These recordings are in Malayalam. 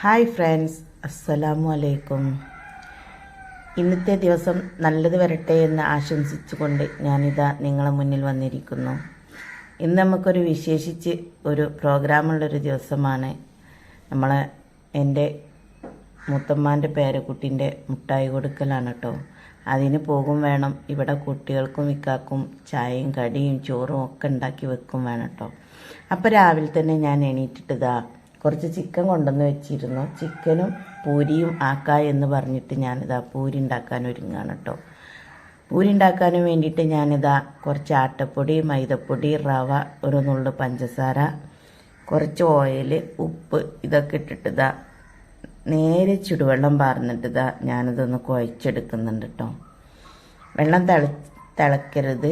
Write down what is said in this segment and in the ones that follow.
ഹായ് ഫ്രണ്ട്സ്, അസ്സലാമു അലൈക്കും. ഇന്നത്തെ ദിവസം നല്ലത് വരട്ടെ എന്ന് ആശംസിച്ചുകൊണ്ട് ഞാനിതാ നിങ്ങളെ മുന്നിൽ വന്നിരിക്കുന്നു. ഇന്ന് നമുക്കൊരു വിശേഷിച്ച് ഒരു പ്രോഗ്രാമുള്ളൊരു ദിവസമാണ്. എൻ്റെ മുത്തമ്മാൻ്റെ പേരക്കുട്ടിൻ്റെ മുട്ടായി കൊടുക്കലാണ് കേട്ടോ. അതിന് പോകും വേണം. ഇവിടെ കുട്ടികൾക്കും ഇക്കാക്കും ചായയും കടിയും ചോറും ഒക്കെ ഉണ്ടാക്കി വെക്കും വേണം കേട്ടോ. അപ്പോൾ രാവിലെ തന്നെ ഞാൻ എണീറ്റിട്ടതാ കുറച്ച് ചിക്കൻ കൊണ്ടുവന്ന് വെച്ചിരുന്നു. ചിക്കനും പൂരിയും എന്ന് പറഞ്ഞിട്ട് ഞാനിതാ പൂരി ഉണ്ടാക്കാൻ ഒരുങ്ങാണ് കേട്ടോ. പൂരി ഉണ്ടാക്കാനും വേണ്ടിയിട്ട് ഞാനിതാ കുറച്ച് ആട്ടപ്പൊടി, മൈദപ്പൊടി, റവ, ഒരു നുള്ളു പഞ്ചസാര, കുറച്ച് ഓയിൽ, ഉപ്പ് ഇതൊക്കെ ഇട്ടിട്ട് നേരെ ചുടുവെള്ളം പാർന്നിട്ട് ഞാനിതൊന്ന് കുഴച്ചെടുക്കുന്നുണ്ട് കേട്ടോ. വെള്ളം തിളക്കരുത്,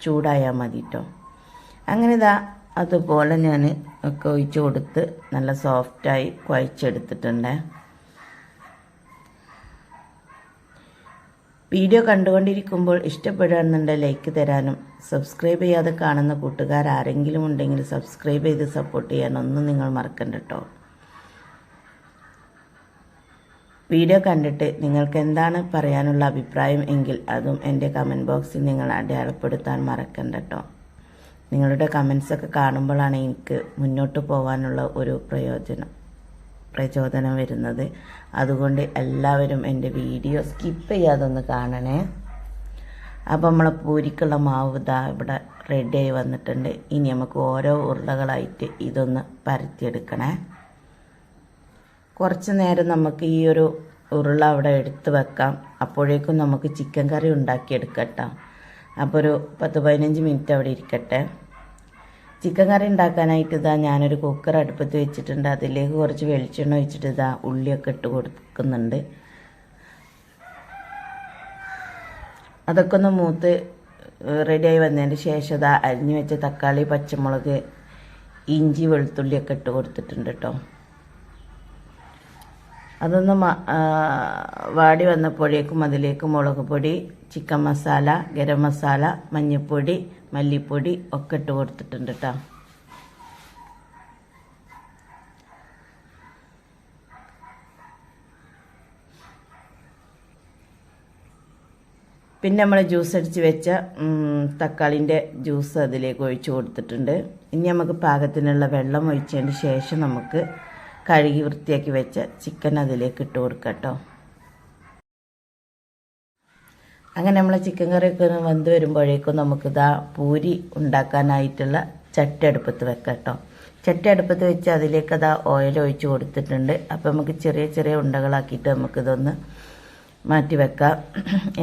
ചൂടായാൽ മതി കേട്ടോ. അങ്ങനെ അതുപോലെ ഞാൻ ഒക്കെ ഒഴിച്ച് കൊടുത്ത് നല്ല സോഫ്റ്റായി കുഴച്ചെടുത്തിട്ടുണ്ട്. വീഡിയോ കണ്ടുകൊണ്ടിരിക്കുമ്പോൾ ഇഷ്ടപ്പെടുകയാണെന്നുണ്ടെങ്കിൽ ലൈക്ക് തരാനും സബ്സ്ക്രൈബ് ചെയ്യാതെ കാണുന്ന കൂട്ടുകാർ ആരെങ്കിലും ഉണ്ടെങ്കിൽ സബ്സ്ക്രൈബ് ചെയ്ത് സപ്പോർട്ട് ചെയ്യാനൊന്നും നിങ്ങൾ മറക്കണ്ട കേട്ടോ. വീഡിയോ കണ്ടിട്ട് നിങ്ങൾക്ക് എന്താണ് പറയാനുള്ള അഭിപ്രായം എങ്കിൽ അതും എൻ്റെ കമൻറ്റ് ബോക്സിൽ നിങ്ങൾ അടയാളപ്പെടുത്താൻ മറക്കണ്ട കേട്ടോ. നിങ്ങളുടെ കമൻസൊക്കെ കാണുമ്പോഴാണ് എനിക്ക് മുന്നോട്ട് പോകാനുള്ള ഒരു പ്രചോദനം വരുന്നത്. അതുകൊണ്ട് എല്ലാവരും എൻ്റെ വീഡിയോ സ്കിപ്പ് ചെയ്യാതെ ഒന്ന് കാണണേ. അപ്പോൾ നമ്മളെ പൂരിക്കുള്ള മാവ് ഇവിടെ റെഡിയായി വന്നിട്ടുണ്ട്. ഇനി നമുക്ക് ഓരോ ഉരുളകളായിട്ട് ഇതൊന്ന് പരത്തിയെടുക്കണേ. കുറച്ച് നേരം നമുക്ക് ഈ ഒരു ഉരുള അവിടെ എടുത്ത് വെക്കാം. അപ്പോഴേക്കും നമുക്ക് ചിക്കൻ കറി ഉണ്ടാക്കിയെടുക്കട്ടോ. അപ്പോൾ ഒരു 10-15 മിനിറ്റ് അവിടെ ഇരിക്കട്ടെ. ചിക്കൻ കറി ഉണ്ടാക്കാനായിട്ട് ഞാനൊരു കുക്കർ അടുപ്പത്ത് വെച്ചിട്ടുണ്ട്. അതിലേക്ക് കുറച്ച് വെളിച്ചെണ്ണ ഒഴിച്ചിട്ട് ഉള്ളിയൊക്കെ ഇട്ട് കൊടുക്കുന്നുണ്ട്. അതൊക്കെ ഒന്ന് മൂത്ത് റെഡിയായി വന്നതിന് ശേഷം അരിഞ്ഞു വെച്ച തക്കാളി, പച്ചമുളക്, ഇഞ്ചി, വെളുത്തുള്ളിയൊക്കെ ഇട്ട് കൊടുത്തിട്ടുണ്ട് കേട്ടോ. അതൊന്ന് വാടി വന്നപ്പോഴേക്കും അതിലേക്ക് മുളക് പൊടി, ചിക്കൻ മസാല, ഗരം മസാല, മഞ്ഞൾപ്പൊടി, മല്ലിപ്പൊടി ഒക്കെ ഇട്ട് കൊടുത്തിട്ടുണ്ട് കേട്ടോ. പിന്നെ നമ്മൾ ജ്യൂസ് അടിച്ച് വെച്ച തക്കാളിൻ്റെ ജ്യൂസ് അതിലേക്ക് ഒഴിച്ച് കൊടുത്തിട്ടുണ്ട്. ഇനി നമുക്ക് പാകത്തിനുള്ള വെള്ളം ഒഴിച്ചതിന് ശേഷം നമുക്ക് കഴുകി വൃത്തിയാക്കി വെച്ച ചിക്കൻ അതിലേക്ക് ഇട്ട് കൊടുക്കാം കേട്ടോ. അങ്ങനെ നമ്മൾ ചിക്കൻ കറിയൊക്കെ വെന്ത് വരുമ്പോഴേക്കും നമുക്ക് പൂരി ഉണ്ടാക്കാനായിട്ടുള്ള ചട്ടി അടുപ്പത്ത് വെക്കാം കേട്ടോ. ചട്ടി അടുപ്പത്ത് വെച്ച് അതിലേക്ക് ഓയിൽ ഒഴിച്ച് കൊടുത്തിട്ടുണ്ട്. അപ്പോൾ നമുക്ക് ചെറിയ ചെറിയ ഉണ്ടകളാക്കിയിട്ട് നമുക്കിതൊന്ന് മാറ്റി വെക്കാം.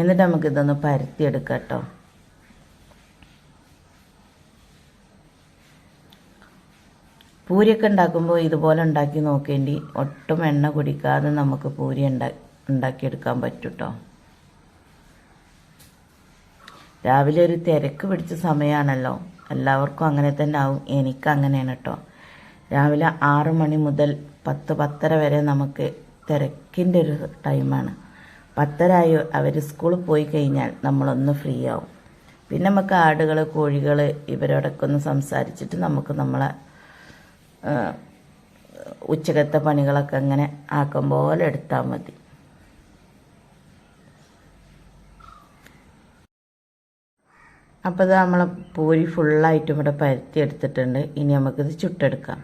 എന്നിട്ട് നമുക്കിതൊന്ന് പരത്തിയെടുക്കാം കേട്ടോ. പൂരിയൊക്കെ ഉണ്ടാക്കുമ്പോൾ ഇതുപോലെ ഉണ്ടാക്കി നോക്കേണ്ടി. ഒട്ടും എണ്ണ കുടിക്കാതെ നമുക്ക് പൂരി ഉണ്ടാക്കിയെടുക്കാൻ പറ്റും കേട്ടോ. രാവിലെ ഒരു തിരക്ക് പിടിച്ച സമയമാണല്ലോ. എല്ലാവർക്കും അങ്ങനെ തന്നെ ആവും. എനിക്ക് അങ്ങനെയാണ് കേട്ടോ. രാവിലെ 6 മണി മുതൽ 10-10:30 വരെ നമുക്ക് തിരക്കിൻ്റെ ഒരു ടൈമാണ്. 10:30 അവർ സ്കൂളിൽ പോയി കഴിഞ്ഞാൽ നമ്മളൊന്ന് ഫ്രീ ആവും. പിന്നെ നമുക്ക് ആടുകൾ, കോഴികൾ ഇവരോടൊക്കെ ഒന്ന് സംസാരിച്ചിട്ട് നമുക്ക് നമ്മളെ ഉച്ചക്കത്തെ പണികളൊക്കെ അങ്ങനെ ആക്കം പോലെ എടുത്താൽ മതി. അപ്പോൾ നമ്മളെ പൂരി ഫുള്ളായിട്ടും ഇവിടെ പരത്തി എടുത്തിട്ടുണ്ട്. ഇനി നമുക്കിത് ചുട്ടെടുക്കാം.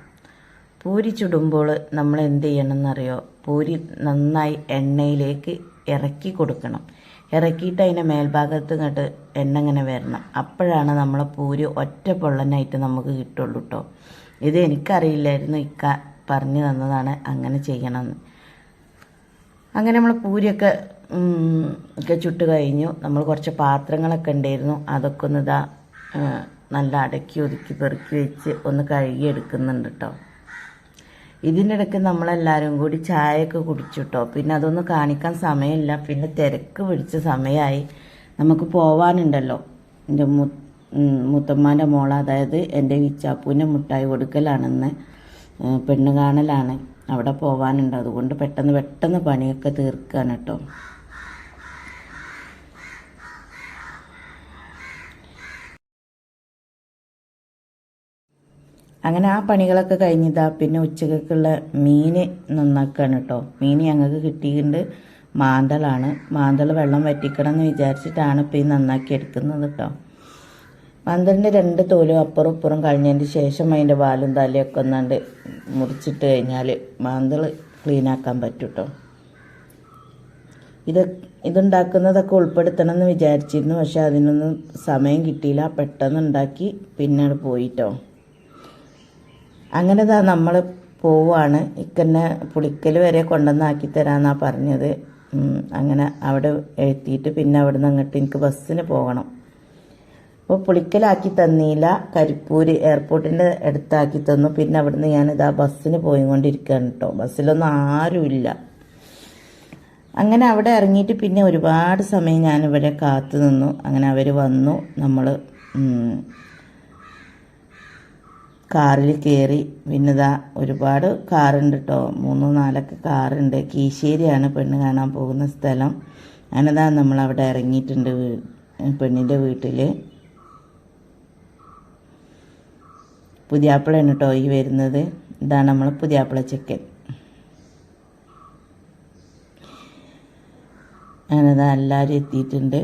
പൂരി ചുടുമ്പോൾ നമ്മൾ എന്ത് ചെയ്യണമെന്നറിയോ? പൂരി നന്നായി എണ്ണയിലേക്ക് ഇറക്കി കൊടുക്കണം. ഇറക്കിയിട്ട് അതിൻ്റെ മേൽഭാഗത്ത് ഇങ്ങോട്ട് എണ്ണ ഇങ്ങനെ വരണം. അപ്പോഴാണ് നമ്മളെ പൂരി ഒറ്റ പൊള്ളനായിട്ട് നമുക്ക് കിട്ടുള്ളൂ കേട്ടോ. ഇത് എനിക്കറിയില്ലായിരുന്നു. ഇക്ക പറഞ്ഞു തന്നതാണ് അങ്ങനെ ചെയ്യണമെന്ന്. അങ്ങനെ നമ്മൾ പൂരിയൊക്കെ ഒക്കെ ചുട്ട് കഴിഞ്ഞു. നമ്മൾ കുറച്ച് പാത്രങ്ങളൊക്കെ ഉണ്ടായിരുന്നു. അതൊക്കെ ഒന്ന് നല്ല അടക്കി ഒതുക്കി പെറുക്കി വെച്ച് ഒന്ന് കഴുകി എടുക്കുന്നുണ്ട് കേട്ടോ. ഇതിൻ്റെ ഇടയ്ക്ക് നമ്മളെല്ലാവരും കൂടി ചായയൊക്കെ കുടിച്ചു കേട്ടോ. പിന്നെ അതൊന്നും കാണിക്കാൻ സമയമില്ല. പിന്നെ തിരക്ക് പിടിച്ച സമയമായി. നമുക്ക് പോവാനുണ്ടല്ലോ. എൻ്റെ മുത്തമ്മാൻ്റെ മോൾ, അതായത് എൻ്റെ വിച്ചാപ്പൂൻ്റെ മുട്ടായി കൊടുക്കലാണെന്ന്, പെണ്ണ് കാണലാണ്. അവിടെ പോവാനുണ്ട്. അതുകൊണ്ട് പെട്ടെന്ന് പണിയൊക്കെ തീർക്കുകയാണ് കേട്ടോ. അങ്ങനെ ആ പണികളൊക്കെ കഴിഞ്ഞതാ പിന്നെ ഉച്ചക്കുള്ള മീൻ നന്നാക്കുകയാണ് കേട്ടോ. മീൻ ഞങ്ങൾക്ക് കിട്ടിയിട്ടുണ്ട്. മാന്തൾ വെള്ളം വറ്റിക്കണം എന്ന് വിചാരിച്ചിട്ടാണ് ഇപ്പോൾ ഈ നന്നാക്കി എടുക്കുന്നത് കേട്ടോ. മാന്തളിൻ്റെ 2 തോലും അപ്പുറം ഇപ്പുറം കഴിഞ്ഞതിന് ശേഷം അതിൻ്റെ വാലും തലയൊക്കെ ഒന്നാണ്ട് മുറിച്ചിട്ട് കഴിഞ്ഞാൽ മാന്തൾ ക്ലീനാക്കാൻ പറ്റും കേട്ടോ. ഇതുണ്ടാക്കുന്നതൊക്കെ ഉൾപ്പെടുത്തണം എന്ന് വിചാരിച്ചിരുന്നു, പക്ഷെ അതിനൊന്നും സമയം കിട്ടിയില്ല. പെട്ടെന്ന് ഉണ്ടാക്കി പിന്നെ പോയിട്ടോ. അങ്ങനെ നമ്മൾ പോവാണ്. ഇക്കന്നെ പുളിക്കൽ വരെ കൊണ്ടുവന്നാക്കി തരാമെന്നാണ് പറഞ്ഞത്. അങ്ങനെ അവിടെ എത്തിയിട്ട് പിന്നെ അവിടെ നിന്ന് അങ്ങോട്ട് എനിക്ക് ബസ്സിന് പോകണം. അപ്പോൾ പുളിക്കലാക്കി തന്നില്ല, കരിപ്പൂർ എയർപോർട്ടിൻ്റെ അടുത്താക്കി തന്നു. പിന്നെ അവിടുന്ന് ഞാനിതാ ബസ്സിന് പോയിക്കൊണ്ടിരിക്കുകയാണ് കേട്ടോ. ബസ്സിലൊന്നും ആരുമില്ല. അങ്ങനെ അവിടെ ഇറങ്ങിയിട്ട് പിന്നെ ഒരുപാട് സമയം ഞാനിവിടെ കാത്തു നിന്നു. അങ്ങനെ അവർ വന്നു. നമ്മൾ കാറിൽ കയറി. പിന്നെ ഇതാ ഒരുപാട് കാറുണ്ട് കേട്ടോ, 3-4 കാറുണ്ട്. കീശ്ശേരിയാണ് പെണ്ണ് കാണാൻ പോകുന്ന സ്ഥലം. അങ്ങനെതാ നമ്മളവിടെ ഇറങ്ങിയിട്ടുണ്ട് പെണ്ണിൻ്റെ വീട്ടിൽ. പുതിയാപ്പിളയാണ് കേട്ടോ ഈ വരുന്നത്. ഇതാണ് നമ്മൾ പുതിയാപ്പിള ചെക്കൻ. അങ്ങനെതാ എല്ലാവരും എത്തിയിട്ടുണ്ട്.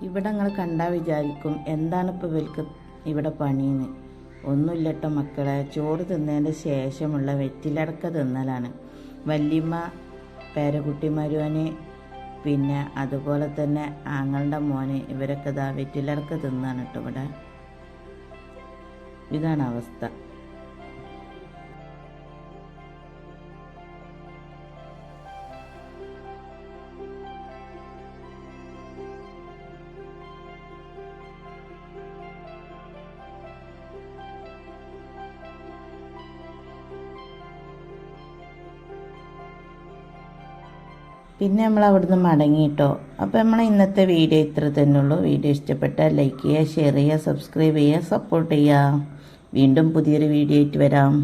ഇവിടെ നിങ്ങൾ കണ്ടാൽ വിചാരിക്കും എന്താണ് ഇപ്പോൾ ഇവർക്ക് ഇവിടെ പണിയെന്ന്. ഒന്നുമില്ല കേട്ടോ മക്കളെ, ചോറ് തിന്നതിൻ്റെ ശേഷമുള്ള വെറ്റിലടക്ക തിന്നലാണ്. വല്യമ്മ, പേരക്കുട്ടി മരുവന്, പിന്നെ അതുപോലെ തന്നെ ആങ്ങളുടെ മോന്, ഇവരൊക്കെ ഇതാ വെറ്റിലടക്ക തിന്നാണ് കേട്ടോ ഇവിടെ. ഇതാണ് അവസ്ഥ. പിന്നെ നമ്മൾ അവിടുന്ന് മടങ്ങി കേട്ടോ. അപ്പോൾ നമ്മൾ ഇന്നത്തെ വീഡിയോ ഇത്ര തന്നെ ഉള്ളൂ. വീഡിയോ ഇഷ്ടപ്പെട്ടാൽ ലൈക്ക് ചെയ്യുക, ഷെയർ ചെയ്യുക, സബ്സ്ക്രൈബ് ചെയ്യുക, സപ്പോർട്ട് ചെയ്യുക. വീണ്ടും പുതിയൊരു വീഡിയോ ആയിട്ട് വരാം.